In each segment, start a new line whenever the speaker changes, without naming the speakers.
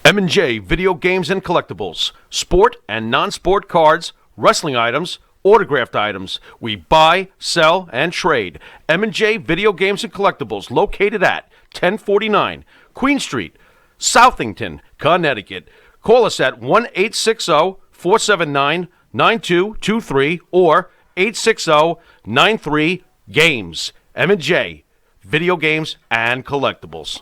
M&J Video Games and Collectibles. Sport and non-sport cards, wrestling items, autographed items. We buy, sell, and trade. M&J Video Games and Collectibles, located at 1049 Queen Street, Southington, Connecticut. Call us at 1-860-479-9223 or 860-93-GAMES. M&J Video Games and Collectibles.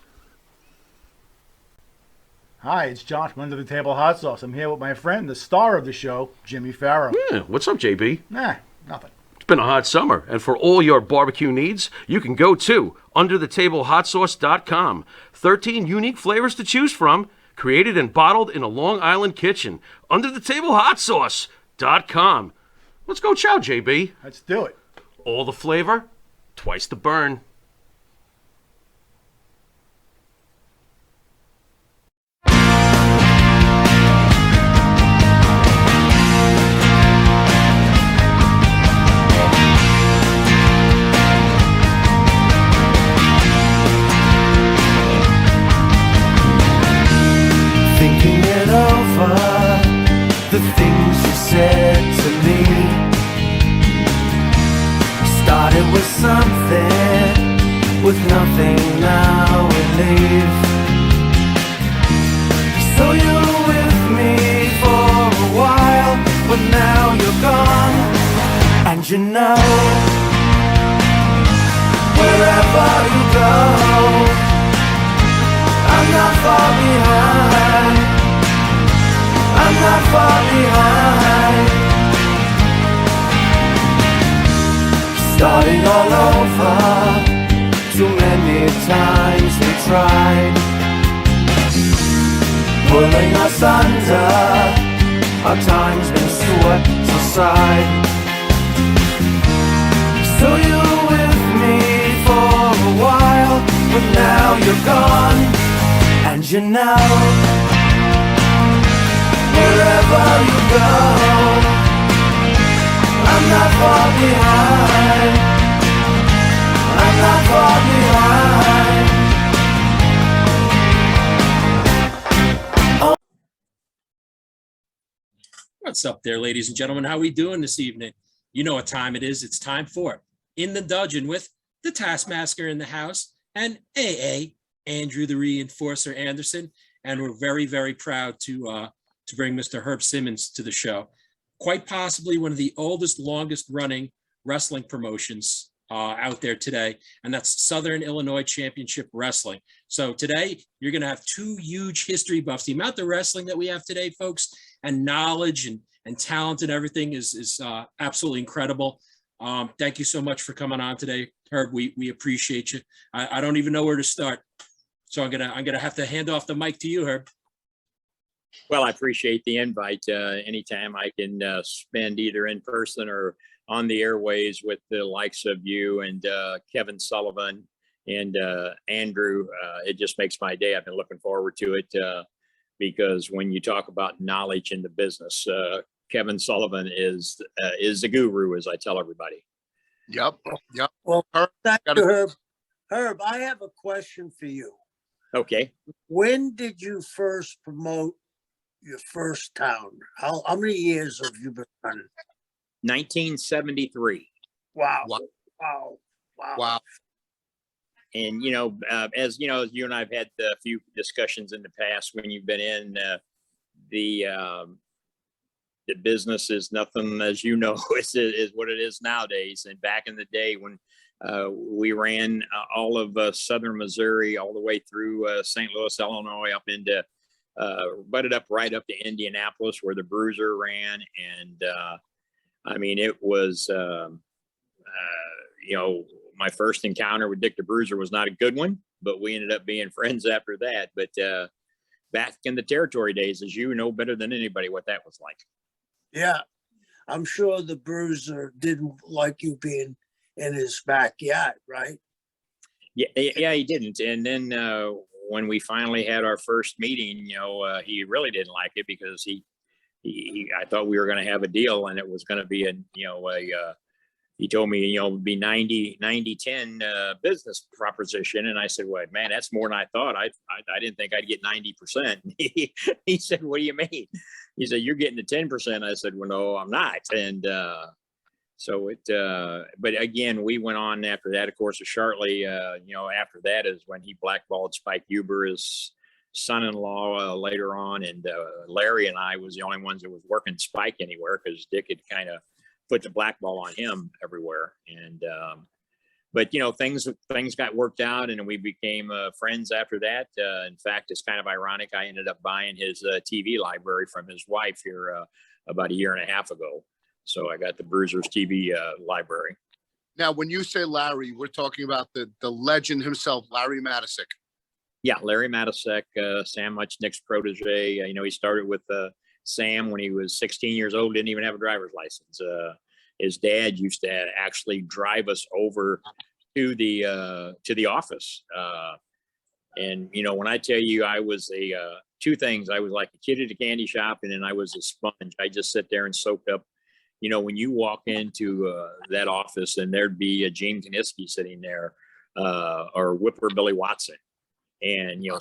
Hi, it's John from Under the Table Hot Sauce. I'm here with my friend, the star of the show, Jimmy Farrow.
Yeah, what's up, JB?
Nah, nothing.
It's been a hot summer, and for all your barbecue needs, you can go to underthetablehotsauce.com. 13 unique flavors to choose from, created and bottled in a Long Island kitchen. Underthetablehotsauce.com. Let's go chow, JB.
Let's do it.
All the flavor, twice the burn.
Thinking it over, the things you said to me. Started with something, with nothing, now we leave. So you were with me for a while, but now you're gone. And you know, wherever you go, I'm not far behind. I'm not far behind. Starting all over. Too many times we tried, pulling us under. Our time's been swept aside. So you were with me for a while, but now you're gone. And you know, wherever you go, I'm not far behind. I'm not far behind. Oh.
What's up there, ladies and gentlemen? How we doing this evening? You know what time it is. It's time for In the Dungeon with the Taskmaster in the house and AA, Andrew the Reinforcer Anderson. And we're very, very proud to bring Mr. Herb Simmons to the show. Quite possibly one of the oldest, longest running wrestling promotions out there today, and that's Southern Illinois Championship Wrestling. So today, you're going to have two huge history buffs. The amount of wrestling that we have today, folks, and knowledge and talent and everything is absolutely incredible. Thank you so much for coming on today, Herb. We appreciate you. I don't even know where to start, so I'm gonna have to hand off the mic to you, Herb.
Well, I appreciate the invite. Anytime I can spend either in person or on the airways with the likes of you and Kevin Sullivan and Andrew, it just makes my day. I've been looking forward to it because when you talk about knowledge in the business, Kevin Sullivan is the guru, as I tell everybody.
Yep.
Well, thank you, Herb. Herb, I have a question for you.
Okay.
When did you first promote your first town? How many years have you been running?
1973.
Wow.
And, as you know, you and I have had a few discussions in the past when you've been in the business is nothing, as you know, is what it is nowadays. And back in the day when we ran all of southern Missouri, all the way through St. Louis, Illinois, up into butted up right up to Indianapolis, where the Bruiser ran. And I mean, it was, my first encounter with Dick the Bruiser was not a good one, but we ended up being friends after that. But back in the territory days, as you know better than anybody what that was like.
Yeah, I'm sure the Bruiser didn't like you being in his backyard, right?
Yeah, he didn't. And then when we finally had our first meeting, he really didn't like it because I thought we were going to have a deal and it was going to be a he told me, you know, it'd be 90-10 business proposition. And I said, well, man, that's more than I thought. I didn't think I'd get 90%. He said, what do you mean? He said, you're getting the 10%. I said, well, no, I'm not. And but again, we went on after that, of course, shortly, you know, after that is when he blackballed Spike Huber, his son-in-law, later on. And Larry and I was the only ones that was working Spike anywhere, because Dick had kind of put the black ball on him everywhere. And but you know, things got worked out, and we became friends after that. In fact, it's kind of ironic, I ended up buying his TV library from his wife here about a year and a half ago. So I got the Bruisers TV library.
Now, when you say Larry, we're talking about the legend himself, Larry Matysek.
Yeah, Larry Matysek, Sam Muchnick's protege. You know, he started with Sam when he was 16 years old, didn't even have a driver's license. His dad used to actually drive us over to the office. And, you know, when I tell you I was two things, I was like a kid at a candy shop, and then I was a sponge. I just sit there and soaked up. You know, when you walk into that office, and there'd be a Gene Kaniski sitting there, or Whipper Billy Watson. And, you know,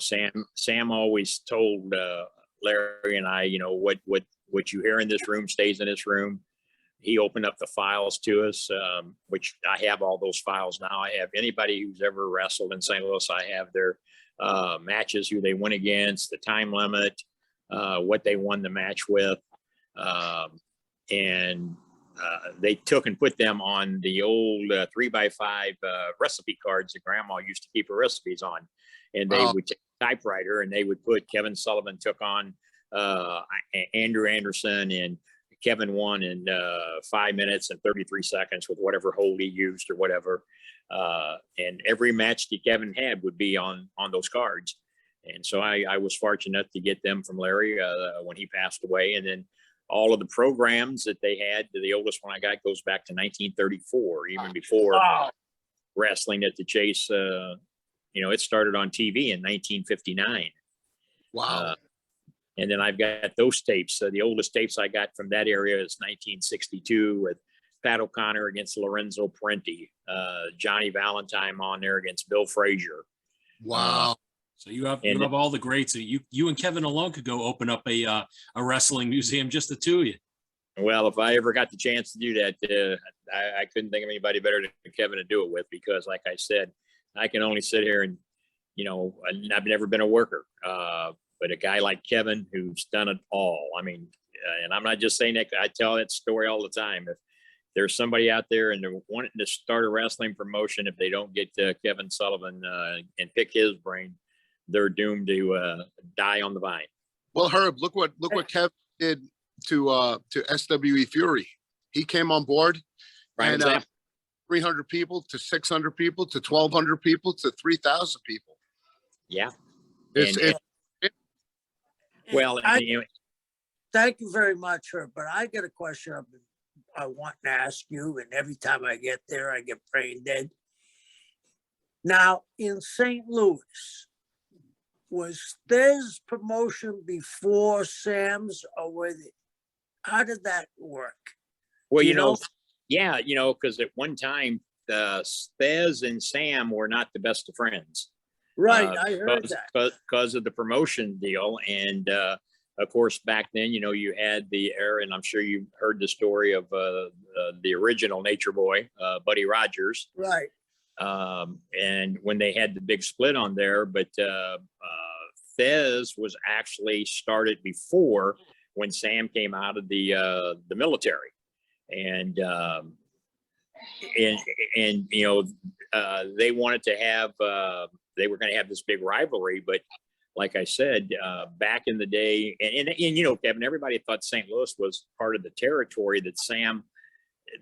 Sam always told Larry and I, you know, what you hear in this room stays in this room. He opened up the files to us, which I have all those files now. I have anybody who's ever wrestled in St. Louis. I have their matches, who they went against, the time limit, what they won the match with. And they took and put them on the old 3x5 recipe cards that Grandma used to keep her recipes on. And they would take a typewriter, and they would put Kevin Sullivan took on Andrew Anderson, and Kevin won in 5 minutes and 33 seconds with whatever hold he used or whatever. And every match that Kevin had would be on those cards. And so I was fortunate to get them from Larry when he passed away. And then all of the programs that they had, the oldest one I got goes back to 1934, even before wrestling at the Chase. You know, it started on TV in 1959.
Wow.
And then I've got those tapes. The oldest tapes I got from that area is 1962 with Pat O'Connor against Lorenzo Parenti, Johnny Valentine on there against Bill Frazier.
Wow.
So you have all the greats. So you and Kevin alone could go open up a wrestling museum, just the two of you.
Well, if I ever got the chance to do that, I couldn't think of anybody better than Kevin to do it with, because like I said, I can only sit here and, you know, I've never been a worker, but a guy like Kevin who's done it all. I mean, and I'm not just saying that, I tell that story all the time. If there's somebody out there and they're wanting to start a wrestling promotion, if they don't get Kevin Sullivan and pick his brain, they're doomed to die on the vine.
Well, Herb, look what Kevin did to SWE Fury. He came on board,
Right.
and 300 people to 600 people to 1,200 people to 3,000 people.
Yeah.
Well,
you know,
thank you very much, Herb. But I got a question I want to ask you, and every time I get there, I get brain dead. Now, in St. Louis, was Thesz promotion before Sam's, or how did that work?
well, you know, yeah, you know, because at one time, Thesz and Sam were not the best of friends.
Right, I heard that.
Because of the promotion deal. And of course, back then, you know, you had the era, and I'm sure you heard the story of the original Nature Boy, Buddy Rogers.
Right.
And when they had the big split on there, but Thesz was actually started before, when Sam came out of the military. And you know, they wanted to have, they were going to have this big rivalry, but like I said, back in the day, and you know, Kevin, everybody thought St. Louis was part of the territory that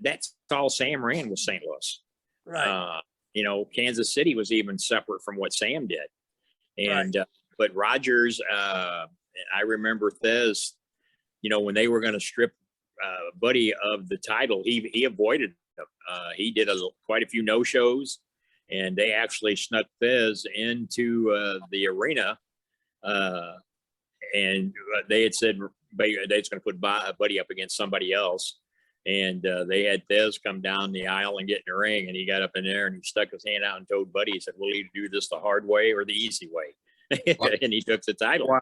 that's all Sam ran was St. Louis.
Right.
You know, Kansas City was even separate from what Sam did. And, but Rogers, I remember Thesz, you know, when they were going to strip Buddy of the title, he avoided them. He did quite a few no-shows, and they actually snuck Thesz into the arena. And they had said they're going to put Buddy up against somebody else. And they had Thez come down the aisle and get in the ring, and he got up in there and he stuck his hand out and told Buddy, he said, "We'll either do this the hard way or the easy way." And he took the title.
Wow.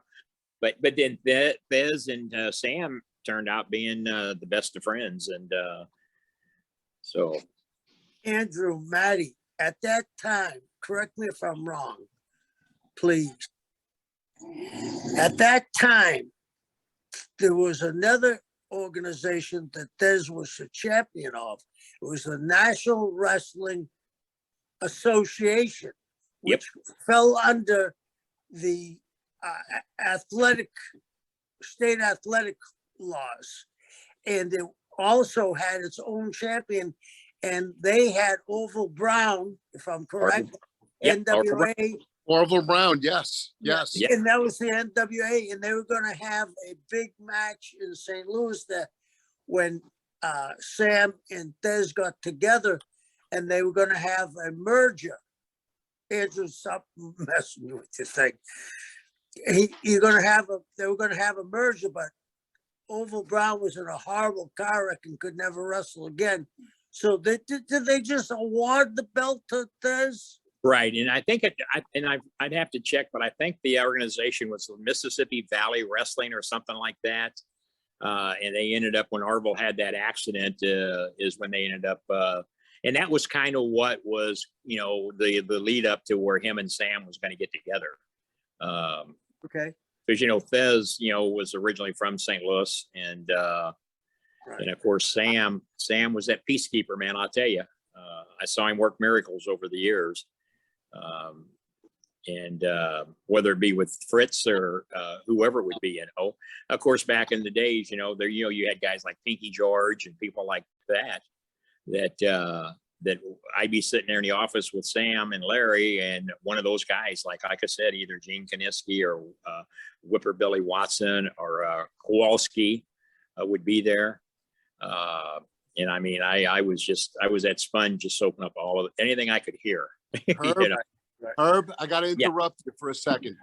But then Thez and Sam turned out being the best of friends, and so.
Andrew, Matty, at that time, correct me if I'm wrong, please. At that time, there was another organization that Thez was the champion of. It was the National Wrestling Association, which fell under the state athletic laws. And it also had its own champion, and they had Orville Brown, if I'm correct, NWA.
Orville Brown, yes.
And that was the NWA, and they were going to have a big match in St. Louis that when Sam and Thez got together, and they were going to have a merger. Andrew, stop messing with your thing. They were going to have a merger, but Orville Brown was in a horrible car wreck and could never wrestle again. So did they just award the belt to Thez?
Right, and I think I'd have to check, but I think the organization was Mississippi Valley Wrestling or something like that. And they ended up, when Orville had that accident, is when they ended up, and that was kind of what was, the lead up to where him and Sam was going to get together.
Okay.
Because Thez, was originally from St. Louis, and and of course Sam was that peacekeeper, man. I'll tell you, I saw him work miracles over the years. And whether it be with Fritz or whoever it would be, of course, back in the days, there, you had guys like Pinky George and people like that I'd be sitting there in the office with Sam and Larry, and one of those guys, like I said, either Gene Kaniski or Whipper Billy Watson or Kowalski would be there. And I mean, I was that sponge, just soaking up all of anything I could hear.
Herb, I got to interrupt you for a second.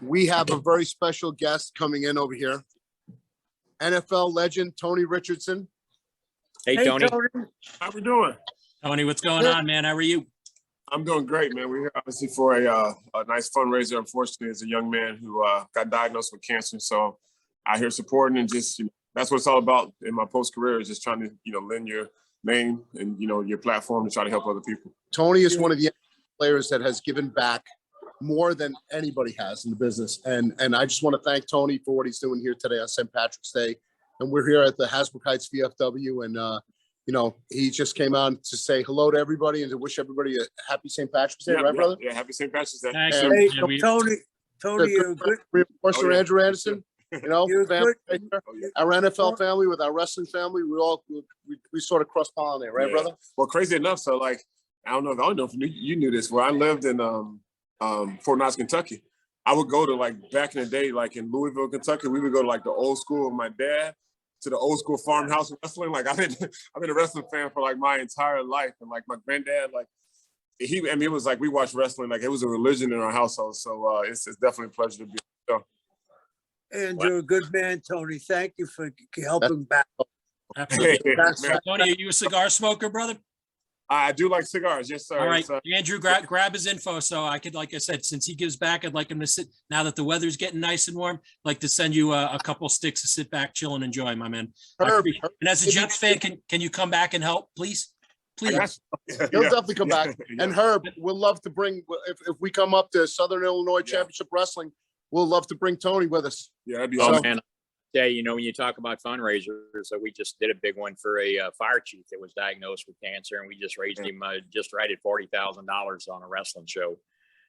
We have a very special guest coming in over here. NFL legend, Tony Richardson.
Hey, Tony.
How we doing?
Tony, what's going on, man? How are you?
I'm doing great, man. We're here obviously for a nice fundraiser. Unfortunately, as a young man who got diagnosed with cancer, so out here supporting and just that's what it's all about in my post career, is just trying to lend your name and your platform to try to help other people.
Tony is one of the players that has given back more than anybody has in the business, and I just want to thank Tony for what he's doing here today on St. Patrick's Day. And we're here at the Hasbrook Heights VFW, and he just came out to say hello to everybody and to wish everybody a happy St. Patrick's Day, right, brother?
Yeah, happy St. Patrick's Day.
Thank
And-
you.
Hey, Tony, you're good.
Reinforcer
yeah.
Andrew Anderson,
You're
family,
good.
our NFL family with our wrestling family, we sort of cross pollinate, right,
Yeah.
brother?
Well, crazy enough, so I don't know if you knew this. Where I lived in Fort Knox, Kentucky, I would go to back in the day, in Louisville, Kentucky, we would go to the old school with my dad, to the old school farmhouse wrestling. I've been a wrestling fan for my entire life, and my granddad, it was we watched wrestling it was a religion in our household. So it's definitely a pleasure to be on the show.
And you're a good man, Tony. Thank you for helping back.
Absolutely.
That's
Man,
Tony, are you a cigar smoker, brother?
I do like cigars, yes, sir.
All right,
It's,
Andrew, grab his info so I could, like I said, since he gives back, I'd like him to sit, now that the weather's getting nice and warm, like to send you a couple sticks to sit back, chill, and enjoy, my man.
Herb,
And as a Jets fan, can you come back and help, please? Please.
He'll definitely come back. And Herb, we'll love to bring, if we come up to Southern Illinois Championship Wrestling, we'll love to bring Tony with us.
Yeah, that'd be
Oh,
awesome.
man. Yeah, when you talk about fundraisers, we just did a big one for a fire chief that was diagnosed with cancer, and we just raised him just right at $40,000 on a wrestling show.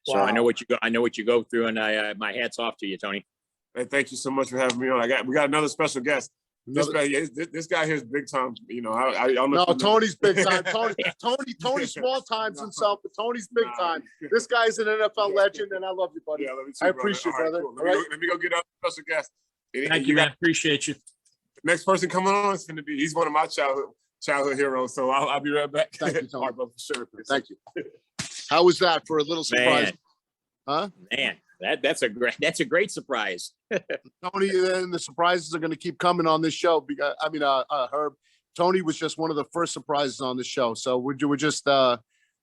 So I know what you go through, and my hat's off to you, Tony.
Hey, thank you so much for having me on. We got another special guest. This guy here is big time. I don't know.
No, Tony's big time. Tony small times himself, but Tony's big time. This guy's an NFL legend, and I love you, buddy.
Yeah, love you too,
I appreciate
brother.
it, brother.
All
All
right,
right?
cool. Let me go get our special guest.
Thank you, man. Appreciate you.
Next person coming on is going to be, he's one of my childhood heroes. So I'll be right back.
Thank you, Tony.
All right, brother, for sure.
Thank you. How was that for a little surprise? Huh?
Man, that's a great surprise.
Tony, and the surprises are going to keep coming on this show because Herb, Tony was just one of the first surprises on the show. So we're just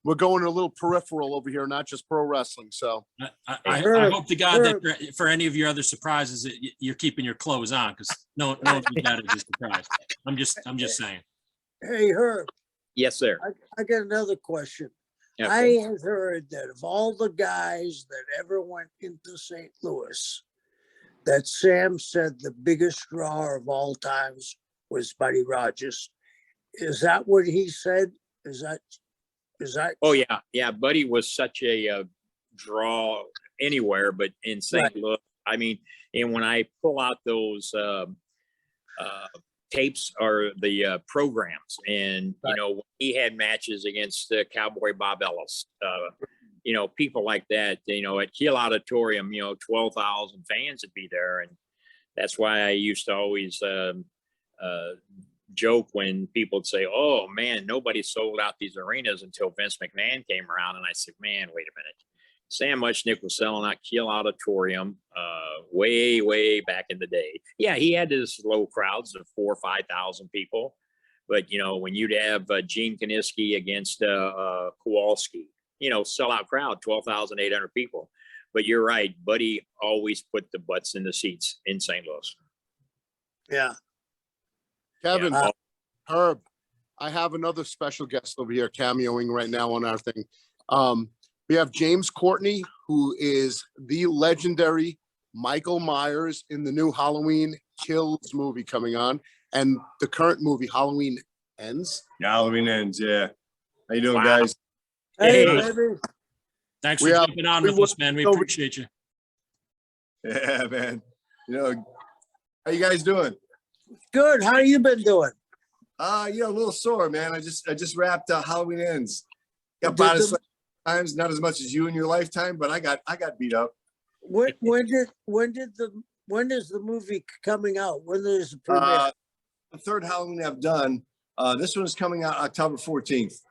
we're going a little peripheral over here, not just pro wrestling. So
I hope to God that for any of your other surprises, that you're keeping your clothes on, because no one got it as a surprise. I'm just saying.
Hey, Herb,
Yes, sir.
I got another question.
Okay.
I have heard that of all the guys that ever went into St. Louis, that Sam said the biggest draw of all times was Buddy Rogers. Is that what he said? Is that?
Oh yeah. Buddy was such a draw anywhere, but in St.
Right.
Louis, I mean, and when I pull out those tapes or the programs, and you know, he had matches against Cowboy Bob Ellis, you know, people like that, you know, at Kiel Auditorium, you know, 12,000 fans would be there, and that's why I used to always joke when people would say, "Oh man, nobody sold out these arenas until Vince McMahon came around," and I said, "Man, wait a minute." Sam Muchnick was selling out Kiel Auditorium way back in the day. Yeah, he had his low crowds of 4,000 or 5,000 people, but you know, when you'd have Gene Kaniski against Kowalski, you know, sellout crowd, 12,800 people. But you're right, Buddy always put the butts in the seats in St. Louis.
Yeah.
Kevin,
Yeah.
Herb, I have another special guest over here cameoing right now on our thing. We have James Courtney, who is the legendary Michael Myers in the new Halloween Kills movie coming on, and the current movie Halloween Ends.
Yeah, Halloween Ends. Yeah. How you doing,
Wow.
guys?
Hey,
Hey.
baby.
Thanks
We
for
have-
jumping on
we
with us, man. We
will-
appreciate you.
Yeah, man. You know, how you guys doing?
Good. How you been doing?
You know, a little sore, man. I just wrapped Halloween Ends. Got
Did
about
the-
as many times, not as much as you in your lifetime, but I got beat up.
When is the movie coming out? When is the premiere?
The third Halloween I've done. This one is coming out October 14th.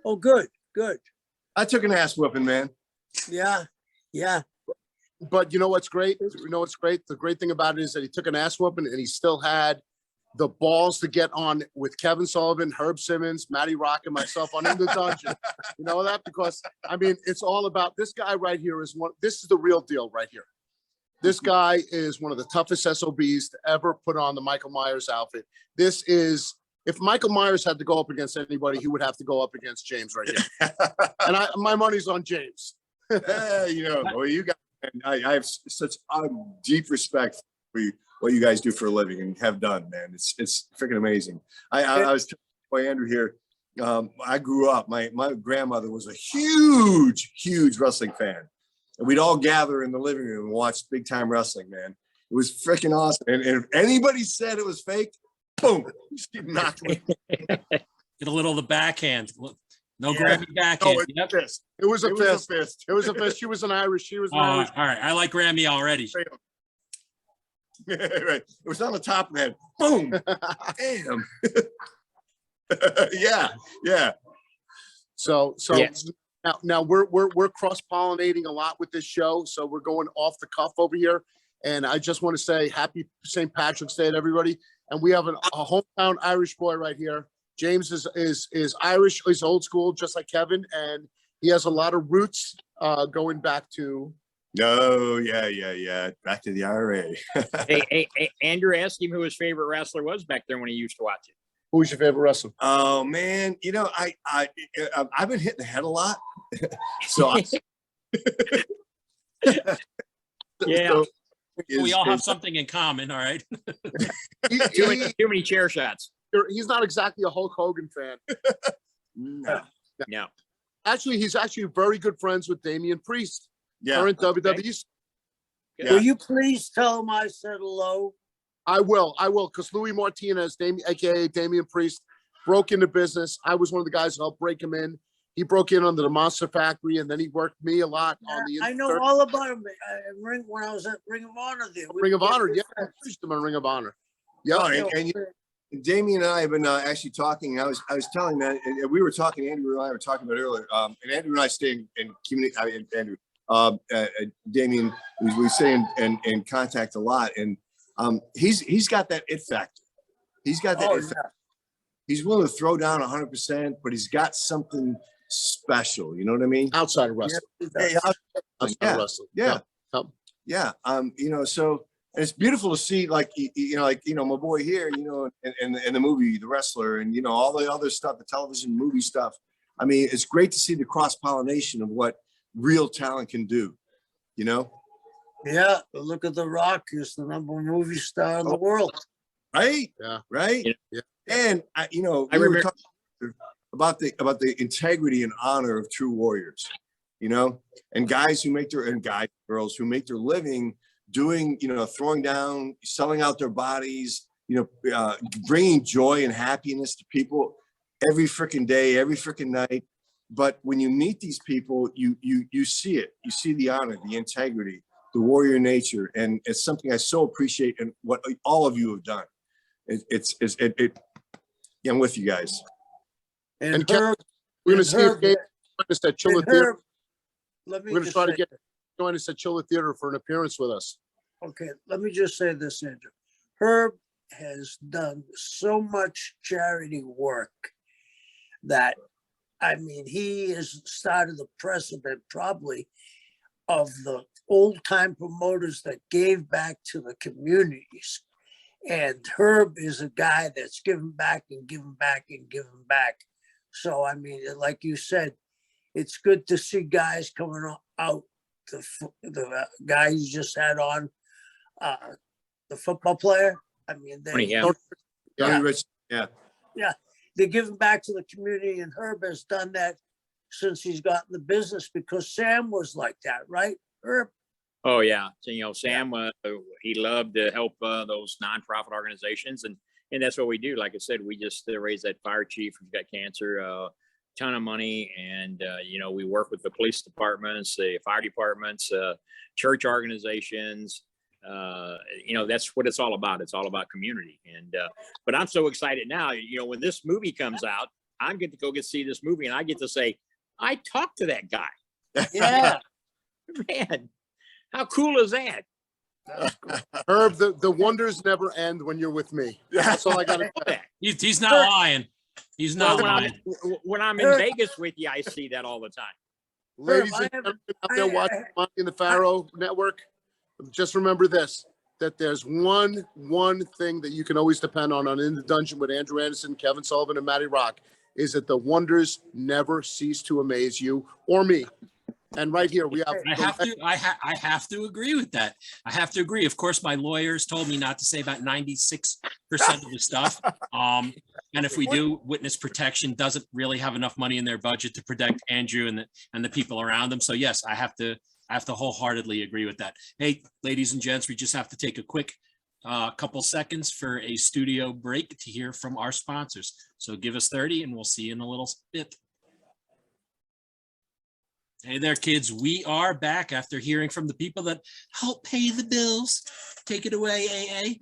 Oh, good.
I took an ass whooping, man.
Yeah.
But you know what's great? You know what's great? The great thing about it is that he took an ass whooping and he still had the balls to get on with Kevin Sullivan, Herb Simmons, Matty Rock, and myself on In the Dungeon. You know that? Because I mean, it's all about this guy right here is one. This is the real deal right here. This guy is one of the toughest SOBs to ever put on the Michael Myers outfit. This is, if Michael Myers had to go up against anybody, he would have to go up against James right here. And my money's on James.
You know, well, you guys, I have such deep respect for what you guys do for a living and have done, man. It's freaking amazing. I was telling Andrew here. I grew up. My grandmother was a huge wrestling fan, and we'd all gather in the living room and watch big time wrestling. Man, it was freaking awesome. And if anybody said it was fake, boom, she knocked me.
Get a little of the backhand. No
Yeah.
Grammy backhand.
No,
Yep.
It was a
It was a
fist.
fist.
It was a fist. She was an Irish. She was an
Oh,
Irish.
all right. I like Grammy already.
Right. It was on the top of the head. Boom. Damn. Yeah.
So
Yes.
now we're cross-pollinating a lot with this show. So we're going off the cuff over here. And I just want to say happy St. Patrick's Day to everybody. And we have a hometown Irish boy right here. James is Irish. He's old school, just like Kevin, and he has a lot of roots going back to.
No, yeah. Back to the IRA.
Hey, Andrew asked him who his favorite wrestler was back there when he used to watch it.
Who's your favorite wrestler?
Oh man, you know, I've been hitting the head a lot. So
Yeah.
so
We all have something in common, all right?
Too many chair shots.
He's not exactly a Hulk Hogan fan.
No.
Actually, he's actually very good friends with Damian Priest,
yeah.
current WWE.
Yeah.
Will you please tell him I said hello?
I will, because Louis Martinez, aka Damian Priest, broke into business. I was one of the guys who helped break him in. He broke in under the Monster Factory, and then he worked me a lot on the.
I know all about him. When I was at Ring of Honor there.
Ring of Honor. Yeah, I preached him on Ring of Honor. Yeah.
Oh, and Damien and I have been actually talking. I was telling that, and we were talking. Andrew and I were talking about earlier. And Andrew and I stay in community. Andrew, Damien, we stay in contact a lot, and he's got that it factor. He's got that it factor.
he's willing to throw down 100%, but he's got something special. You know what I mean?
Outside of wrestling.
Hey,
Outside
yeah,
of wrestling.
yeah,
Yep.
yeah. So and it's beautiful to see, like, my boy here, in the movie, The Wrestler, and, all the other stuff, the television movie stuff. I mean, it's great to see the cross-pollination of what real talent can do,
Yeah, look at The Rock. He's the #1 movie star in the world.
Right?
Yeah.
Right?
Yeah.
And,
I
we were
remember
talking about the integrity and honor of true warriors, and guys and girls who make their living doing, throwing down, selling out their bodies, bringing joy and happiness to people every freaking day, every freaking night. But when you meet these people, you see it. You see the honor, the integrity, the warrior nature, and it's something I so appreciate, and what all of you have done. I'm with you guys.
And
Kevin,
Herb,
we're going to see if Gabe join us at Chiller
and
Theater.
Herb, let me
We're going to
just
try to
say,
get join us at Chiller Theater for an appearance with us.
okay, let me just say this, Andrew. Herb has done so much charity work that, I mean, he has started the precedent probably of the old time promoters that gave back to the communities. And Herb is a guy that's given back and given back and given back. So, I mean, like you said, it's good to see guys coming out. The guy you just had on, the football player. I mean,
Yeah.
Tony Rich, yeah.
they're giving back to the community, and Herb has done that since he's gotten the business, because Sam was like that, right, Herb?
Oh yeah, so Sam, he loved to help those nonprofit organizations, and that's what we do. Like I said, we just raised that fire chief who's got cancer, ton of money, and we work with the police departments, the fire departments, church organizations. That's what it's all about. It's all about community. And but I'm so excited now. When this movie comes out, I'm going to go see this movie, and I get to say, I talked to that guy.
Yeah.
Man, how cool is that?
Herb, the wonders never end when you're with me. That's all I got to say.
He's not lying. He's not
Well,
lying.
when I'm in Vegas with you, I see that all the time.
Ladies and gentlemen out there watching Monty and the Pharaoh Network, just remember this, that there's one thing that you can always depend on In the Dungeon with Andrew Anderson, Kevin Sullivan, and Matty Rock, is that the wonders never cease to amaze you or me. And right here we have.
I have to agree with that. I have to agree. Of course, my lawyers told me not to say about 96% of the stuff. And if we do, witness protection doesn't really have enough money in their budget to protect Andrew and the people around him. So yes, I have to wholeheartedly agree with that. Hey, ladies and gents, we just have to take a quick couple seconds for a studio break to hear from our sponsors. So give us 30 and we'll see you in a little bit. Hey there, kids. We are back after hearing from the people that help pay the bills. Take it away, AA.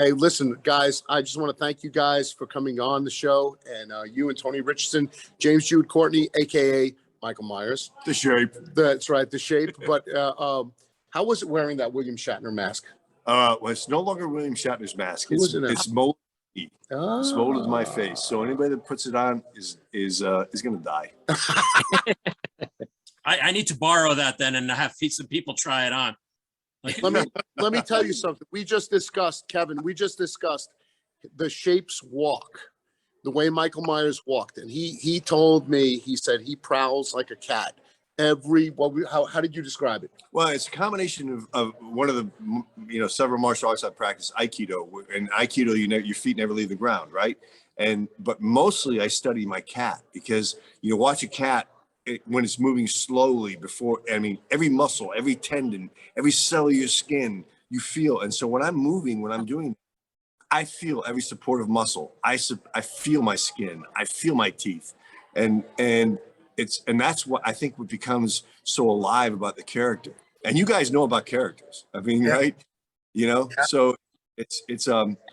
Hey, listen, guys, I just want to thank you guys for coming on the show, and you and Tony Richardson, James Jude Courtney, a.k.a. Michael Myers.
The shape.
That's right, the shape. But how was it wearing that William Shatner mask?
Well, it's no longer William Shatner's mask. It's mold. It's molded my face. So anybody that puts it on is going to die.
I need to borrow that then and have some people try it on.
Let me tell you something. We just discussed, Kevin, the shape's walk, the way Michael Myers walked. And he told me, he said he prowls like a cat. How did you describe it?
Well, it's a combination of one of the, several martial arts I practice, Aikido. And Aikido, your feet never leave the ground, right? But mostly I study my cat, because watch a cat when it's moving slowly every muscle, every tendon, every cell of your skin, you feel. And so when I'm moving, when I'm doing, I feel every supportive muscle. I feel my skin. I feel my teeth. And that's what I think what becomes so alive about the character. And you guys know about characters. Right? So it's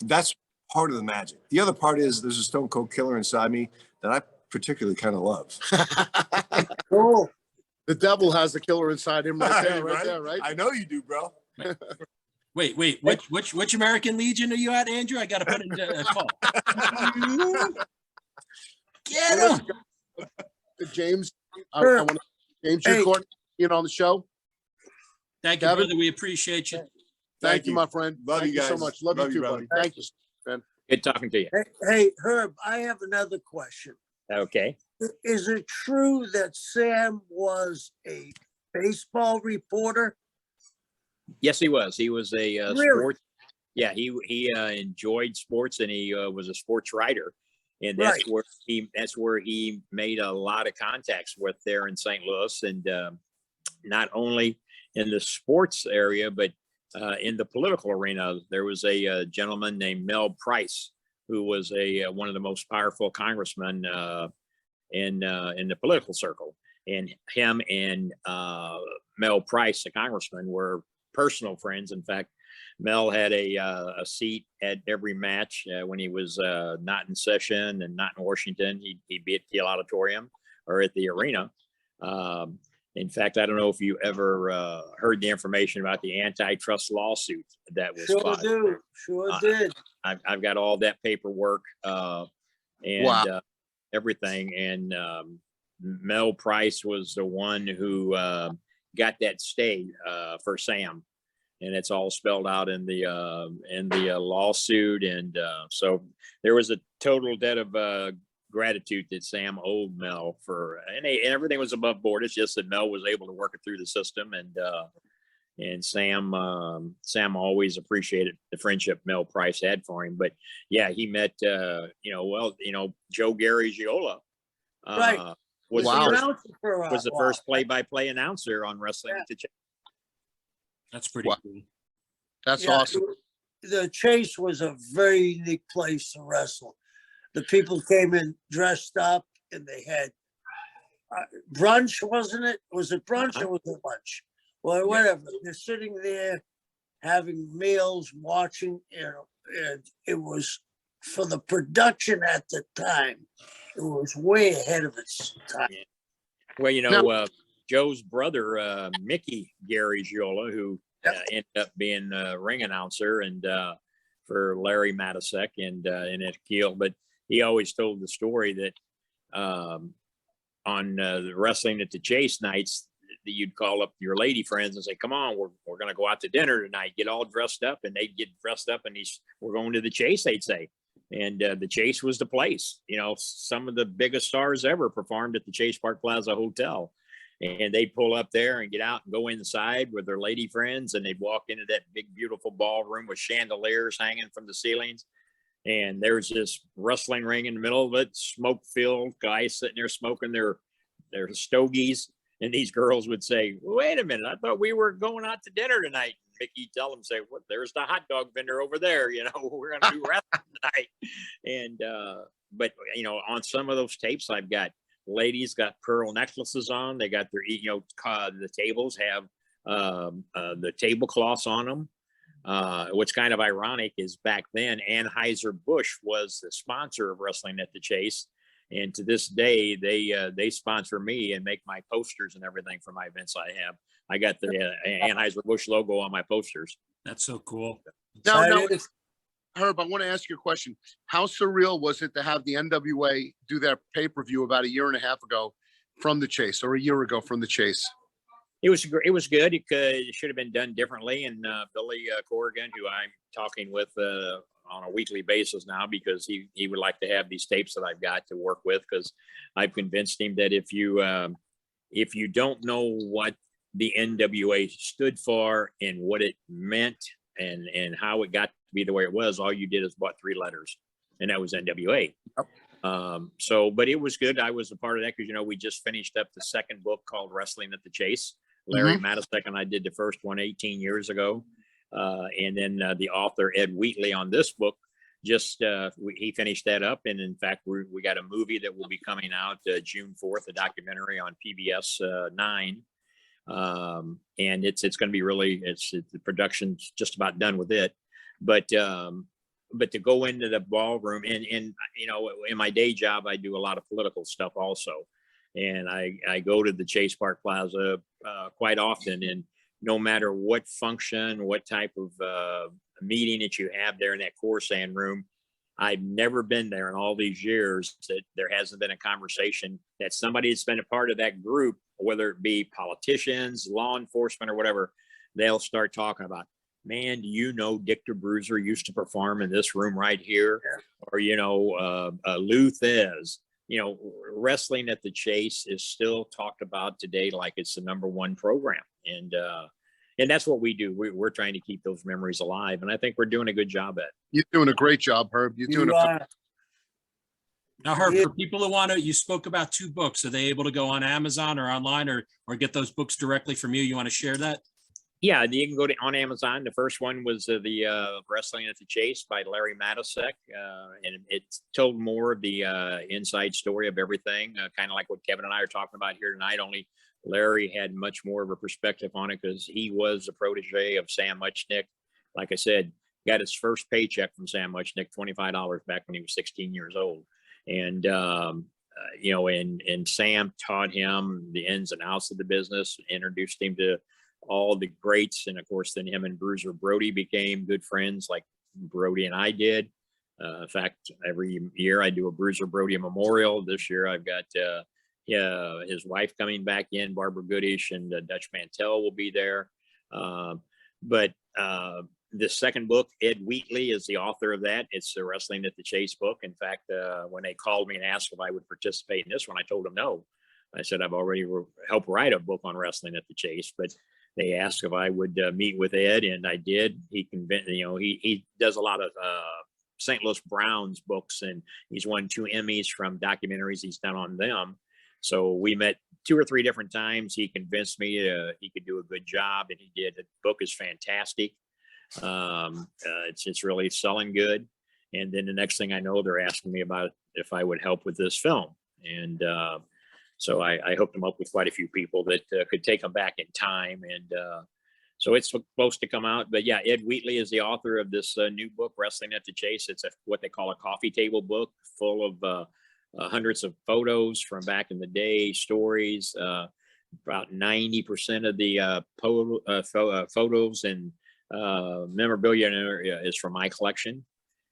that's part of the magic. The other part is there's a stone cold killer inside me that I particularly kind of love.
Cool. The devil has the killer inside him right there, right?
I know you do, bro.
Wait, which American Legion are you at, Andrew? I got to put it into call. Get
Well,
him.
listen, James, I
Sure.
want to James
Hey.
Record being on the show.
Thank you,
Kevin?
brother. We appreciate you.
Thank you, my friend.
Love
Thank
you
so
guys.
much. Love you
Love you,
too,
brother.
buddy. Thank you, man.
Good talking to you.
Hey, Herb, I have another question.
Okay.
Is it true that Sam was a baseball reporter?
Yes, he was. He was a
Really?
sports. Yeah, he enjoyed sports, and he was a sports writer, and that's
Right.
where he made a lot of contacts with there in St. Louis, and not only in the sports area, but in the political arena. There was a gentleman named Mel Price, who was one of the most powerful congressmen in the political circle, and him and Mel Price, the congressman, were personal friends. In fact, Mel had a seat at every match when he was not in session and not in Washington. He'd be at the auditorium or at the arena. In fact, I don't know if you ever heard the information about the antitrust lawsuit that was
Sure
filed.
do. Sure did.
I've got all that paperwork and
Wow.
everything. And Mel Price was the one who got that stay for Sam, and it's all spelled out in the lawsuit. And so there was a total debt of gratitude that Sam owed Mel for, and everything was above board. It's just that Mel was able to work it through the system, and Sam always appreciated the friendship Mel Price had for him. But yeah, he met Joe Garagiola.
Right.
Was
Wow.
the first play-by-play announcer on Wrestling with the Chase.
That's pretty
Wow.
cool.
That's
Yeah,
awesome.
The Chase was a very unique place to wrestle. The people came in dressed up, and they had brunch, wasn't it? Was it brunch or was it lunch? Well, whatever. They're sitting there having meals, watching, and it was, for the production at the time, it was way ahead of its time.
Well, Joe's brother, Mickey Garagiola, who ended up being a ring announcer and for Larry Matisek and at Kiel, but he always told the story that on the Wrestling at the Chase nights, that you'd call up your lady friends and say, "Come on, we're going to go out to dinner tonight. Get all dressed up," and they'd get dressed up, and "We're going to the Chase," they'd say. And the Chase was the place. Some of the biggest stars ever performed at the Chase Park Plaza Hotel. And they'd pull up there and get out and go inside with their lady friends, and they'd walk into that big, beautiful ballroom with chandeliers hanging from the ceilings. And there was this wrestling ring in the middle of it, smoke-filled, guys sitting there smoking their stogies. And these girls would say, "Wait a minute, I thought we were going out to dinner tonight." Mickey tell them, say, "What? There's the hot dog vendor over there. We're going to do wrestling tonight." And but on some of those tapes, I've got ladies got pearl necklaces on. They got their the tables have the tablecloths on them. What's kind of ironic is back then Anheuser-Busch was the sponsor of Wrestling at the Chase. And to this day, they sponsor me and make my posters and everything for my events I have. I got the Anheuser-Busch logo on my posters.
That's so cool.
Now, Herb, I want to ask you a question. How surreal was it to have the NWA do their pay-per-view about a year and a half ago from the Chase, or a year ago from the Chase?
It was good. It should have been done differently. And Billy Corrigan, who I'm talking with on a weekly basis now, because he would like to have these tapes that I've got to work with, because I've convinced him that if you don't know what the NWA stood for and what it meant and how it got to be the way it was, all you did is bought 3 letters, and that was NWA. Yep. But it was good. I was a part of that because, we just finished up the second book called Wrestling at the Chase. Larry Matisek and I did the first one 18 years ago. And then the author, Ed Wheatley, on this book, he finished that up. And in fact, we got a movie that will be coming out June 4th, a documentary on PBS 9. And it's going to be the production's just about done with it. But to go into the ballroom and in my day job, I do a lot of political stuff also. And I go to the Chase Park Plaza quite often, and no matter what function, what type of meeting that you have there in that Coruscant room, I've never been there in all these years that there hasn't been a conversation that somebody that's been a part of that group, whether it be politicians, law enforcement, or whatever, they'll start talking about, man, do you know Dictor Bruiser used to perform in this room right here? Or, Lou Thez. Wrestling at the Chase is still talked about today like it's the #1 program. And that's what we do. We're trying to keep those memories alive. And I think we're doing a good job at it.
You're doing a great job, Herb. You're doing
Now, Herb, for people who want to, you spoke about 2 books. Are they able to go on Amazon or online or get those books directly from you? You want to share that?
Yeah, you can go on Amazon. The first one was the Wrestling at the Chase by Larry Matasek. And it told more of the inside story of everything, kind of like what Kevin and I are talking about here tonight, only Larry had much more of a perspective on it because he was a protege of Sam Muchnick. Like I said, got his first paycheck from Sam Muchnick, $25 back when he was 16 years old. And, and Sam taught him the ins and outs of the business, introduced him to all the greats. And of course, then him and Bruiser Brody became good friends like Brody and I did. In fact, every year I do a Bruiser Brody memorial. This year I've got his wife coming back in, Barbara Goodish, and Dutch Mantell will be there. But the second book, Ed Wheatley is the author of that. It's the Wrestling at the Chase book. In fact, when they called me and asked if I would participate in this one, I told them no. I said I've already helped write a book on wrestling at the Chase, but they asked if I would meet with Ed, and I did. He convinced, he does a lot of St. Louis Browns books, and he's won 2 Emmys from documentaries he's done on them. So we met 2 or 3 different times. He convinced me he could do a good job, and he did. The book is fantastic. It's really selling good. And then the next thing I know, they're asking me about if I would help with this film. And so I hooked them up with quite a few people that could take them back in time. And so it's supposed to come out. But yeah, Ed Wheatley is the author of this new book, Wrestling at the Chase. It's what they call a coffee table book, full of hundreds of photos from back in the day, stories. About 90% of the photos and memorabilia is from my collection.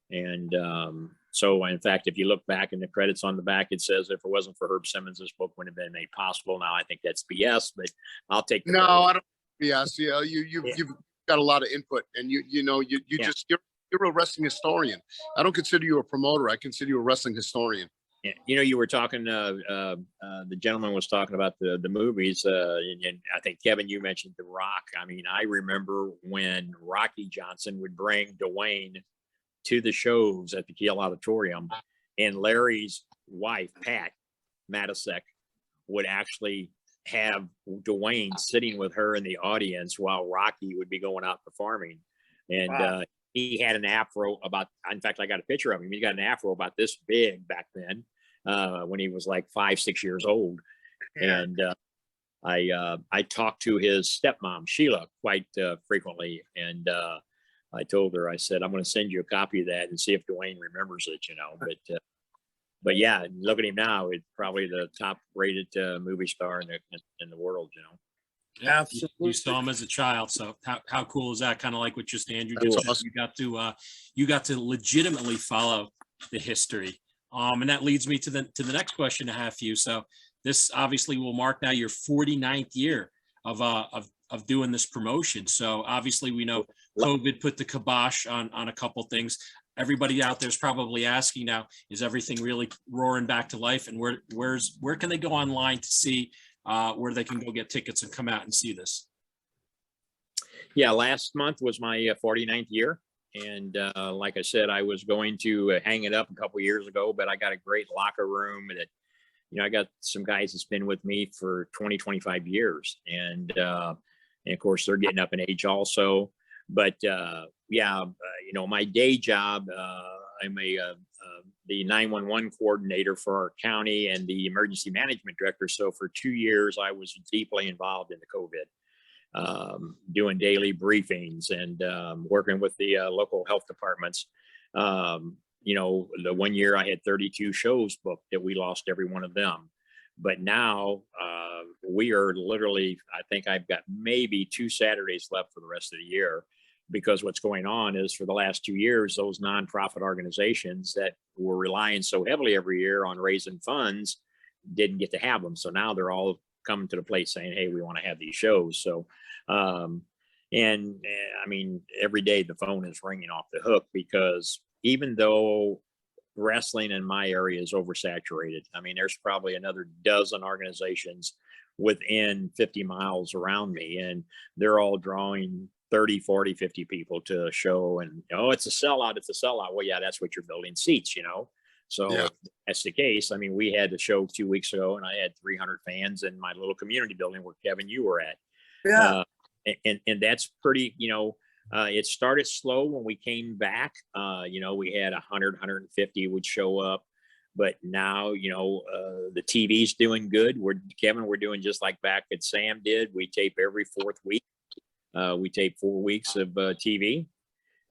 And so in fact, if you look back in the credits on the back, it says if it wasn't for Herb Simmons, this book wouldn't have been made possible. Now I think that's BS, but I'll take the
I don't BS. You've got a lot of input, and you're a wrestling historian. I don't consider you a promoter. I consider you a wrestling historian.
Yeah, you were talking. The gentleman was talking about the movies, and I think Kevin, you mentioned The Rock. I mean, I remember when Rocky Johnson would bring Dwayne to the shows at the Kiel Auditorium, and Larry's wife, Pat Matasek, would actually have Dwayne sitting with her in the audience while Rocky would be going out performing, and he had an afro about. In fact, I got a picture of him. He got an afro about this big back then, when he was like 5-6 years old, and I talked to his stepmom Sheila quite frequently, and I told her, I said, I'm going to send you a copy of that and see if Dwayne remembers it, But yeah, look at him now. It's probably the top rated movie star in the world,
Yeah, you saw him as a child. So how cool is that? Kind of like what just Andrew did.
Awesome.
You got to legitimately follow the history. And that leads me to the next question I have for you. So this obviously will mark now your 49th year of doing this promotion. So obviously we know COVID put the kibosh on a couple things. Everybody out there is probably asking now, is everything really roaring back to life? And where can they go online to see where they can go get tickets and come out and see this?
Yeah, last month was my 49th year. And like I said, I was going to hang it up a couple years ago, but I got a great locker room that, I got some guys that's been with me for 20, 25 years. And of course, they're getting up in age also. But my day job, I'm the 911 coordinator for our county and the emergency management director. So for 2 years, I was deeply involved in the COVID, doing daily briefings and working with the local health departments. The one year I had 32 shows booked that we lost every one of them. But now we are literally, I think I've got maybe 2 Saturdays left for the rest of the year, because what's going on is for the last 2 years, those nonprofit organizations that were relying so heavily every year on raising funds didn't get to have them. So now they're all coming to the plate saying, hey, we want to have these shows. So, I mean, every day the phone is ringing off the hook, because even though wrestling in my area is oversaturated, I mean, there's probably another dozen organizations within 50 miles around me, and they're all drawing 30, 40, 50 people to a show, and it's a sellout. It's a sellout. Well, yeah, that's what you're building seats, So
Yeah.
if that's the case. I mean, we had a show 2 weeks ago, and I had 300 fans in my little community building where Kevin, you were at.
Yeah.
And that's pretty, it started slow when we came back. We had 100, 150 would show up, but now, the TV's doing good. We're doing just like back at Sam did. We tape every 4th week. We tape 4 weeks of TV,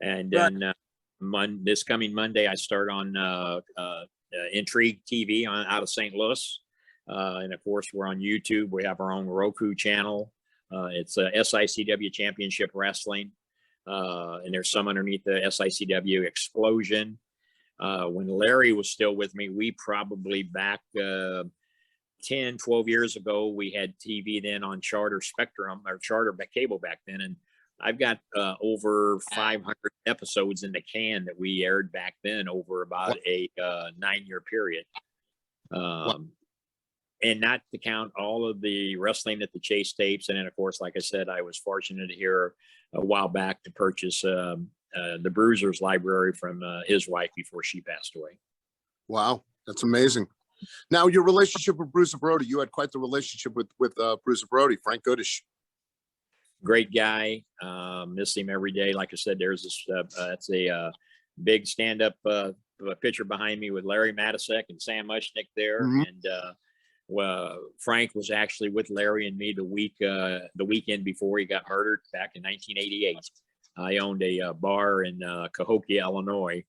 and then this coming Monday, I start on Intrigue TV out of St. Louis, and of course we're on YouTube. We have our own Roku channel. It's a SICW Championship Wrestling, and there's some underneath the SICW Explosion. When Larry was still with me, we probably back 10, 12 years ago, we had TV then on Charter Spectrum, or Charter cable back then. And I've got over 500 episodes in the can that we aired back then over about a 9-year period. And not to count all of the wrestling at the Chase tapes. And then, of course, like I said, I was fortunate here a while back to purchase the Bruisers library from his wife before she passed away.
Wow, that's amazing. Now, your relationship with Bruiser Brody, you had quite the relationship with Bruiser Brody, Frank Goodish.
Great guy. Miss him every day. Like I said, there's this, that's a big stand-up picture behind me with Larry Matisek and Sam Mushnick there.
Mhm.
And Frank was actually with Larry and me the weekend before he got murdered back in 1988. I owned a bar in Cahokia, Illinois.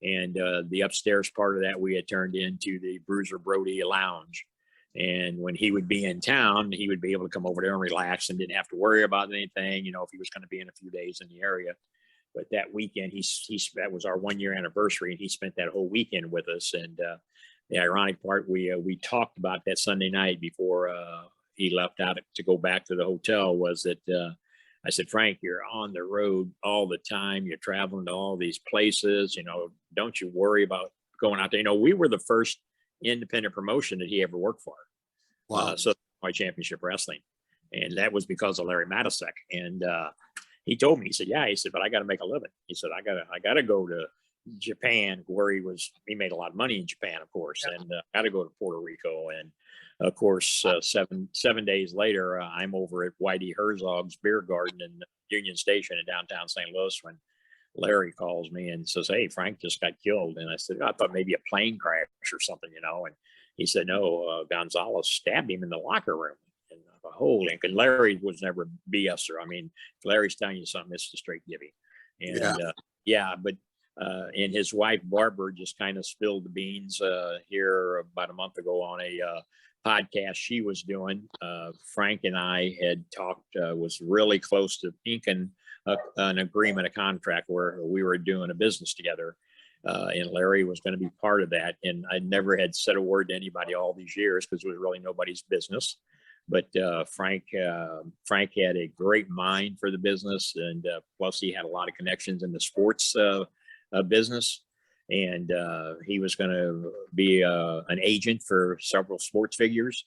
And the upstairs part of that we had turned into the Bruiser Brody Lounge. And when he would be in town, he would be able to come over there and relax and didn't have to worry about anything, if he was going to be in a few days in the area. But that weekend, that was our 1-year anniversary, and he spent that whole weekend with us. And the ironic part, we talked about that Sunday night before he left out to go back to the hotel, was that I said, Frank, you're on the road all the time. You're traveling to all these places. Don't you worry about going out there. We were the first independent promotion that he ever worked for.
Wow.
So my Championship Wrestling. And that was because of Larry Matisek. And he told me, he said, yeah, he said, but I got to make a living. He said, I got to go to Japan, where he made a lot of money in Japan, of course, and got to go to Puerto Rico. And of course, 7 days later, I'm over at Whitey Herzog's Beer Garden in Union Station in downtown St. Louis when Larry calls me and says, hey, Frank just got killed. And I said, I thought maybe a plane crash or something, And he said, no, Gonzalez stabbed him in the locker room. And I thought, holy, and Larry was never a BSer. I mean, if Larry's telling you something, it's a straight giving. And and his wife, Barbara, just kind of spilled the beans here about a month ago on a podcast she was doing. Frank and I had talked, was really close to inking an agreement, a contract where we were doing a business together. And Larry was going to be part of that. And I never had said a word to anybody all these years because it was really nobody's business. But Frank had a great mind for the business. And plus he had a lot of connections in the sports business. And he was going to be an agent for several sports figures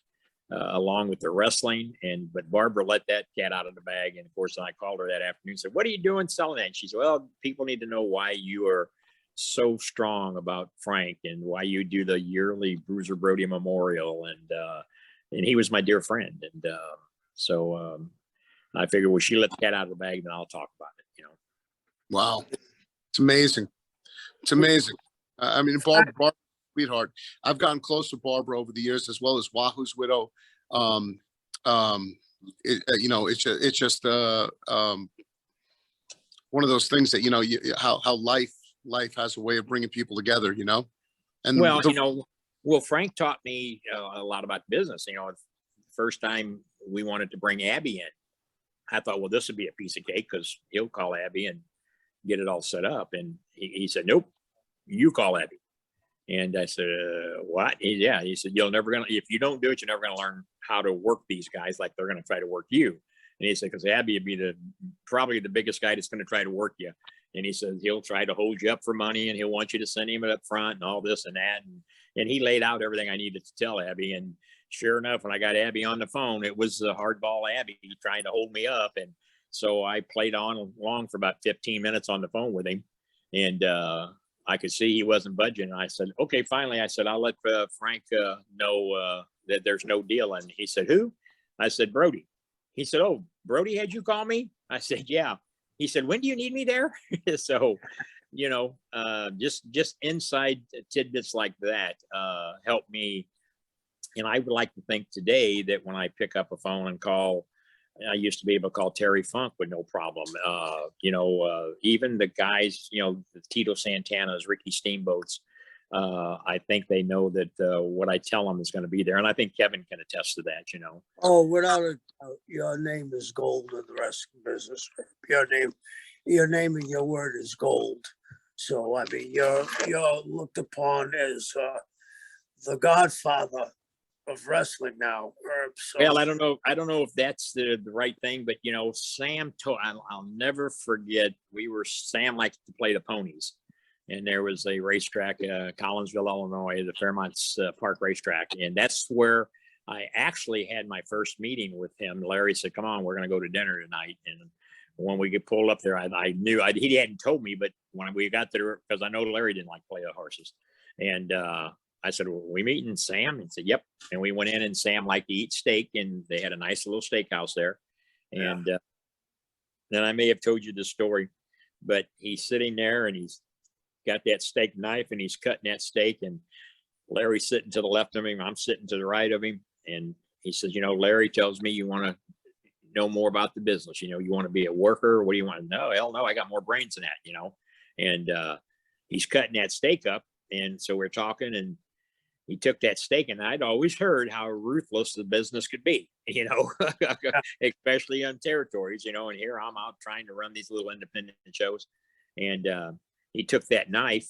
along with the wrestling. But Barbara let that cat out of the bag. And of course, I called her that afternoon and said, what are you doing selling that? And she said, well, people need to know why you are so strong about Frank and why you do the yearly Bruiser Brody Memorial. And he was my dear friend. And so I figured, well, she let the cat out of the bag, then I'll talk about it,
Wow. It's amazing. It's amazing. I mean, Barbara, sweetheart. I've gotten close to Barbara over the years, as well as Wahoo's widow. It's just one of those things that how life has a way of bringing people together. And
Well, Frank taught me a lot about business. You know, first time we wanted to bring Abby in, I thought, well, this would be a piece of cake because he'll call Abby and get it all set up. And he said, nope, you call Abby. And I said, what? He said, if you don't do it, you're never going to learn how to work these guys like they're going to try to work you. And he said, because Abby would be probably the biggest guy that's going to try to work you. And he says, he'll try to hold you up for money and he'll want you to send him it up front and all this and that. And he laid out everything I needed to tell Abby. And sure enough, when I got Abby on the phone, it was the hardball Abby trying to hold me up. And so I played on along for about 15 minutes on the phone with him. And I could see he wasn't budging. And I said, okay, finally, I said, I'll let Frank know that there's no deal. And he said, who? I said, Brody. He said, oh, Brody had you call me? I said, yeah. He said, when do you need me there? So, you know, just inside tidbits like that help me. And I would like to think today that when I pick up a phone and call, I used to be able to call Terry Funk with no problem. Even the guys, you know, the Tito Santana's, Ricky Steamboat's, I think they know that what I tell them is going to be there. And I think Kevin can attest to that, you know.
Oh, without a doubt, your name is gold in the wrestling business. Your name and your word is gold. So, I mean, you're looked upon as the godfather of wrestling now, Herb. So.
Well, I don't know if that's the right thing, but you know, Sam told, I'll never forget, Sam liked to play the ponies. And there was a racetrack, Collinsville, Illinois, the Fairmont Park racetrack. And that's where I actually had my first meeting with him. Larry said, come on, we're going to go to dinner tonight. And when we get pulled up there, I knew he hadn't told me, but when we got there, because I know Larry didn't like play the horses. And I said, well, we meeting Sam? And he said, yep. And we went in and Sam liked to eat steak and they had a nice little steakhouse there. And then I may have told you the story, but he's sitting there and he's got that steak knife and he's cutting that steak and Larry's sitting to the left of him. I'm sitting to the right of him. And he says, you know, Larry tells me you want to know more about the business. You know, you want to be a worker. What do you want to know? Hell no, I got more brains than that, you know? And he's cutting that steak up. And so we're talking and he took that steak and I'd always heard how ruthless the business could be, you know, especially on territories, you know, and here I'm out trying to run these little independent shows. And he took that knife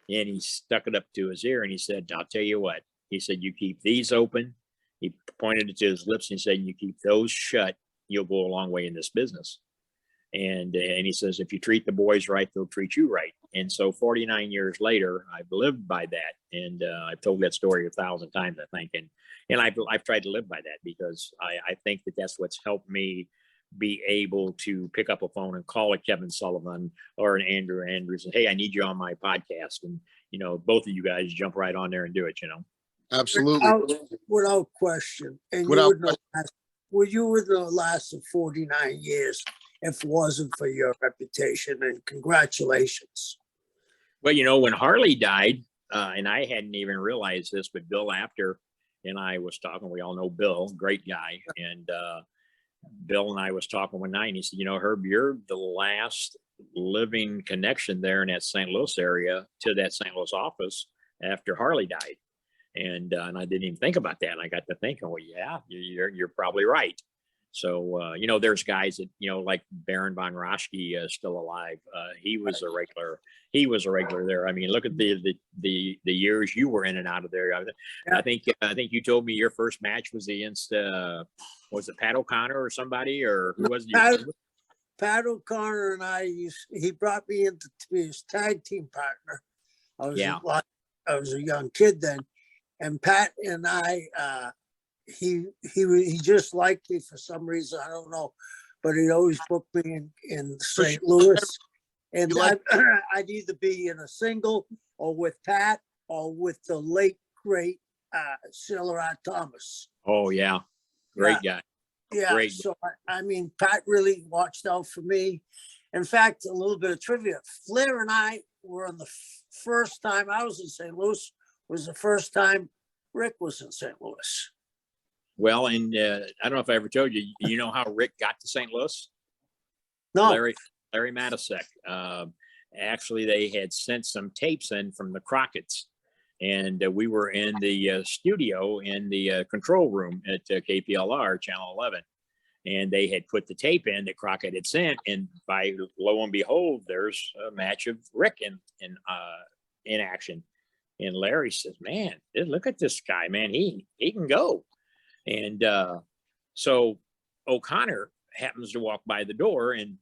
and he stuck it up to his ear and he said, I'll tell you what, he said, you keep these open. He pointed it to his lips and he said, you keep those shut, you'll go a long way in this business. And he says, if you treat the boys right, they'll treat you right. And so 49 years later, I've lived by that. And I've told that story 1,000 times, I think. And I've tried to live by that because I think that that's what's helped me be able to pick up a phone and call a Kevin Sullivan or an Andrew Andrews and, hey, I need you on my podcast. And, you know, both of you guys jump right on there and do it, you know.
Absolutely.
Without question. And
Without
you would have lasted 49 years if it wasn't for your reputation, and congratulations.
Well, you know, when Harley died, and I hadn't even realized this, but Bill Apter and I was talking, we all know Bill, great guy. And Bill and I was talking one night and he said, you know, Herb, you're the last living connection there in that St. Louis area to that St. Louis office after Harley died. And I didn't even think about that. And I got to thinking, well, yeah, you're probably right. So, you know, there's guys that, you know, like Baron von Raschke is still alive. He was a regular there. I mean, look at the years you were in and out of there. I think you told me your first match was against, was it Pat O'Connor or somebody, or who was it?
Pat O'Connor and he brought me in to be his tag team partner. I was a young kid then. And Pat and I, he just liked me for some reason, I don't know, but he'd always book me in St. Louis, and I'd either be in a single or with Pat or with the late great Sillerad Thomas.
Oh yeah, great guy.
Yeah, great. So I mean, Pat really watched out for me. In fact, a little bit of trivia: Flair and I were on the first time I was in St. Louis. Was the first time Rick was in St. Louis.
Well, and I don't know if I ever told you, you know how Rick got to St. Louis?
No.
Larry Matisek. Actually, they had sent some tapes in from the Crockett's, And we were in the studio in the control room at KPLR Channel 11. And they had put the tape in that Crockett had sent. And by lo and behold, there's a match of Rick in action. And Larry says, man, look at this guy, man. He can go. And so O'Connor happens to walk by the door, and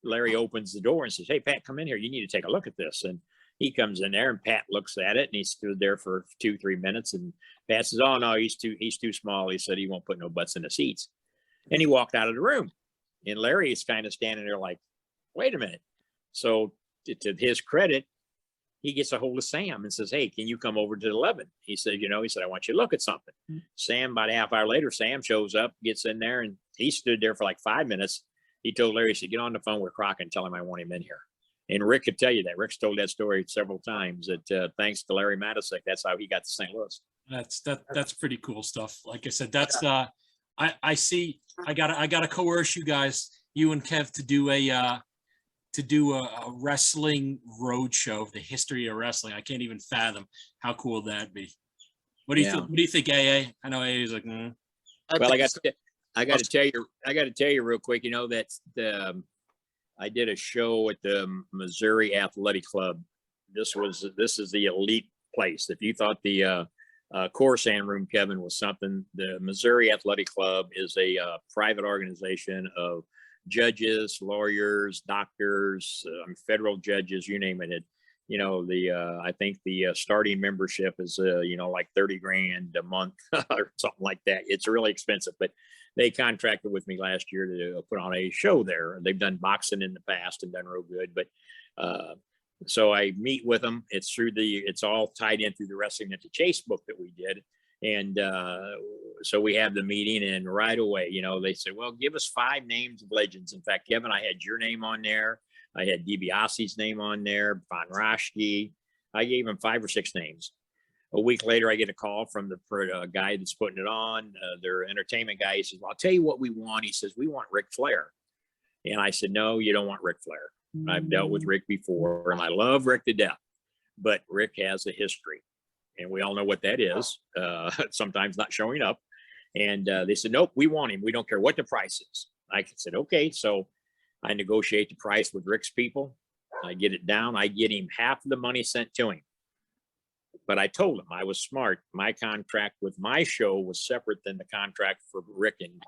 Larry opens the door and says, hey, Pat, come in here. You need to take a look at this. And he comes in there, and Pat looks at it, and he stood there for 2-3 minutes. And Pat says, oh, no, he's too small. He said he won't put no butts in the seats. And he walked out of the room. And Larry is kind of standing there like, wait a minute. So to his credit, he gets a hold of Sam and says, hey, can you come over to 11? He said, I want you to look at something. Mm-hmm. Sam, about a half hour later, Sam shows up, gets in there, and he stood there for like 5 minutes. He told Larry, he said, get on the phone with Crockett and tell him I want him in here. And Rick could tell you that. Rick's told that story several times, that thanks to Larry Mattisek, that's how he got to St. Louis.
That's pretty cool stuff. Like I said, that's I see. I gotta coerce you guys, you and Kev, to do a wrestling road show of the history of wrestling. I can't even fathom how cool that'd be. What do you think? What do you think, AA? I know AA is like.
Well, I got to tell you real quick. That I did a show at the Missouri Athletic Club. This is the elite place. If you thought the Coruscant Room, Kevin, was something, the Missouri Athletic Club is a private organization of judges, lawyers, doctors, federal judges, you name it. I think the starting membership is like $30,000 a month or something like that. It's really expensive, but they contracted with me last year to put on a show there. They've done boxing in the past and done real good, but so I meet with them. It's all tied in through the Wrestling at the Chase book that we did. And so we have the meeting, and right away, they say, well, give us 5 names of legends. In fact, Kevin, I had your name on there. I had DiBiase's name on there, Von Raschke. I gave him 5 or 6 names. A week later, I get a call from the guy that's putting it on, their entertainment guy. He says, well, I'll tell you what we want. He says, we want Ric Flair. And I said, no, you don't want Ric Flair. I've dealt with Rick before, and I love Rick to death, but Rick has a history, and we all know what that is. Sometimes not showing up. And they said, nope, we want him. We don't care what the price is. I said, okay. So I negotiate the price with Rick's people. I get it down. I get him half of the money sent to him. But I told him I was smart. My contract with my show was separate than the contract for Rick and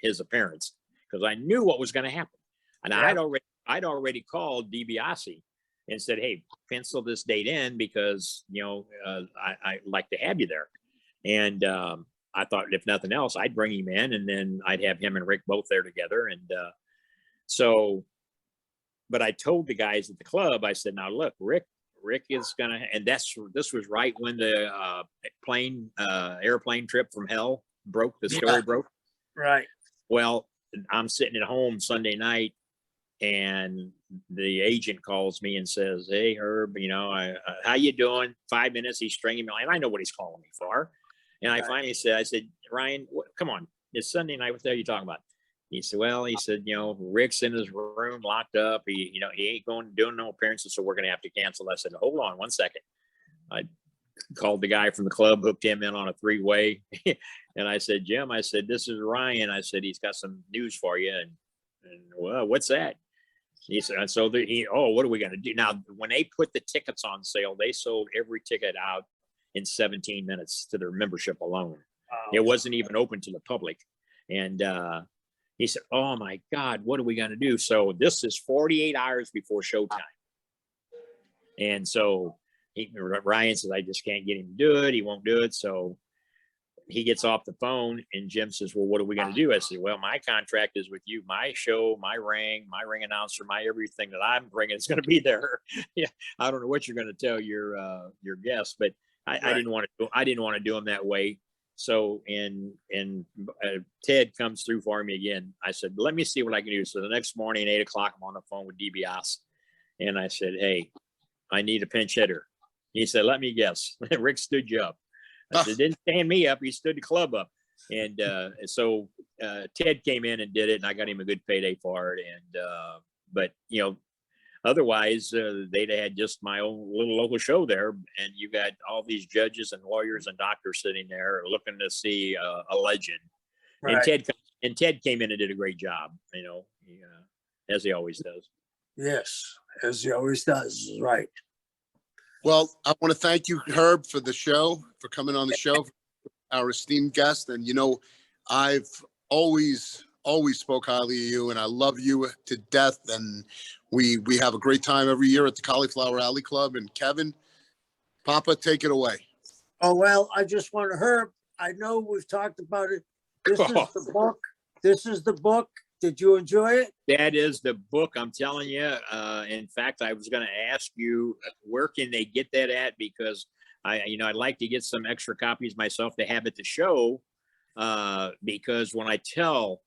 his appearance, because I knew what was going to happen. And I'd already called DiBiase and said, hey, pencil this date in, because, I like to have you there. And I thought, if nothing else, I'd bring him in, and then I'd have him and Rick both there together. And but I told the guys at the club, I said, now look, Rick is gonna, and this was right when the airplane trip from hell broke. The story broke.
Right.
Well, I'm sitting at home Sunday night, and the agent calls me and says, hey, Herb, how you doing? 5 minutes. He's stringing me, and I know what he's calling me for. And I finally said, Ryan, come on, it's Sunday night. What the hell are you talking about? He said, Rick's in his room locked up. He ain't doing no appearances, so we're going to have to cancel. I said, hold on 1 second. I called the guy from the club, hooked him in on a 3-way. And I said, Jim, I said, this is Ryan. I said, he's got some news for you. And well, what's that? He said, what are we going to do? Now, when they put the tickets on sale, they sold every ticket out in 17 minutes to their membership alone. It wasn't even open to the public. And he said, oh my God, what are we going to do? So this is 48 hours before showtime. And so Ryan says, I just can't get him to do it. He won't do it. So he gets off the phone, and Jim says, well, what are we going to do? I said, well, my contract is with you. My show, my ring announcer, my everything that I'm bringing is going to be there. Yeah, I don't know what you're going to tell your guests, but I didn't want to do them that way. So, and Ted comes through for me again. I said, let me see what I can do. So the next morning, 8 o'clock, I'm on the phone with DiBiase, and I said, hey, I need a pinch hitter. He said, let me guess. Rick stood you up. I said, didn't stand me up. He stood the club up. And so Ted came in and did it, and I got him a good payday for it. And but Otherwise, they'd have had just my own little local show there, and you got all these judges and lawyers and doctors sitting there looking to see a legend. And
Right.
Ted came in and did a great job, as he always does.
Yes, as he always does. Right.
Well, I want to thank you, Herb, for the show, for coming on the show, our esteemed guest. And, I've always spoke highly of you, and I love you to death. And we have a great time every year at the Cauliflower Alley Club. And Kevin, Papa, take it away.
Oh, well, I just want to, Herb, I know we've talked about it. This is the book. This is the book. Did you enjoy it?
That is the book, I'm telling you. In fact, I was going to ask you, where can they get that at? Because I'd like to get some extra copies myself to have at the show. Because when I tell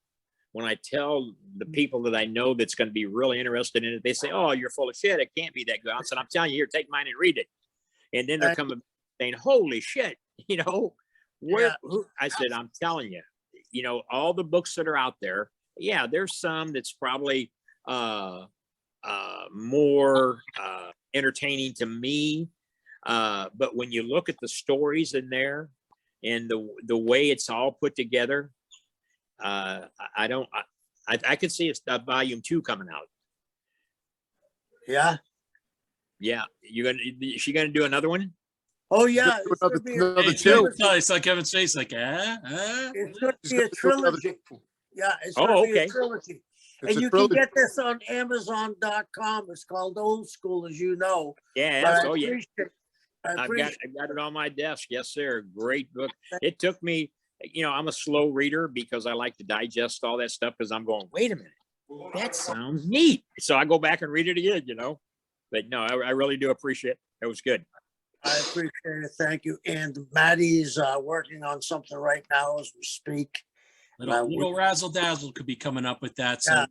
the people that I know that's going to be really interested in it, they say, "Oh, you're full of shit. It can't be that good." I said, "I'm telling you, here, take mine and read it." And then they're coming saying, "Holy shit!" I said, "I'm telling you, all the books that are out there. Yeah, there's some that's probably more entertaining to me. But when you look at the stories in there and the way it's all put together, I could see a volume 2 coming out."
Yeah.
Yeah, is she gonna do another one?
Oh, yeah. It's
Another
gonna be a
two.
trilogy.
I saw Kevin's face like,
It's going to
He's
be a
gonna do another-
trilogy. Yeah, it's
Oh,
going to be
okay.
a trilogy.
It's
And
a
you
trilogy.
can get this on Amazon.com. It's called Old School, as you know.
Yeah.
But I
Oh, yeah.
appreciate- I
I've
appreciate
got it on my desk. Yes, sir. Great book. It took me, I'm a slow reader because I like to digest all that stuff because I'm going, wait a minute, that sounds neat. So I go back and read it again, But no, I really do appreciate it. It was good.
I appreciate it. Thank you. And Matty's working on something right now as we speak.
little razzle dazzle could be coming up with that. So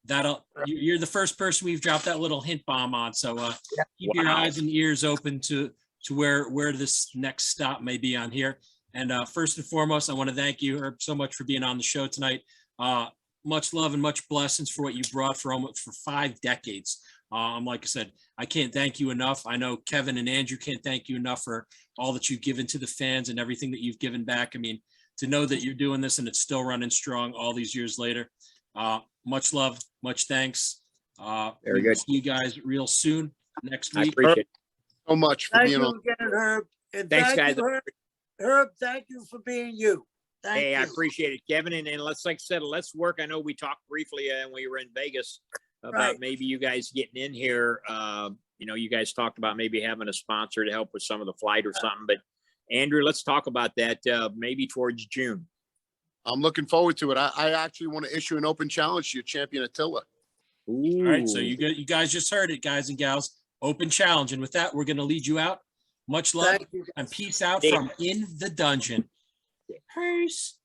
Yeah.
you're the first person we've dropped that little hint bomb on. So keep your
Wow.
eyes and ears open to where this next stop may be on here. And first and foremost, I want to thank you, Herb, so much for being on the show tonight. Much love and much blessings for what you brought for 5 decades. Like I said, I can't thank you enough. I know Kevin and Andrew can't thank you enough for all that you've given to the fans and everything that you've given back. I mean, to know that you're doing this and it's still running strong all these years later. Much love, much thanks.
Very good.
See you guys real soon next
I
week.
appreciate it.
So much for
Thank
being
you
on.
again, Herb. And
Thanks,
thank
guys.
you, Herb. Herb, thank you for being you. Thank
Hey,
you.
I appreciate it, Kevin. And let's, like I said, let's work. I know we talked briefly when we were in Vegas about
Right.
maybe you guys getting in here. You guys talked about maybe having a sponsor to help with some of the flight or something. But Andrew, let's talk about that maybe towards June.
I'm looking forward to it. I actually want to issue an open challenge to your champion Attila.
Ooh.
All right, so you guys just heard it, guys and gals. Open challenge. And with that, we're going to lead you out. Much love
Thank you.
and peace out from In the Dungeon. Peace.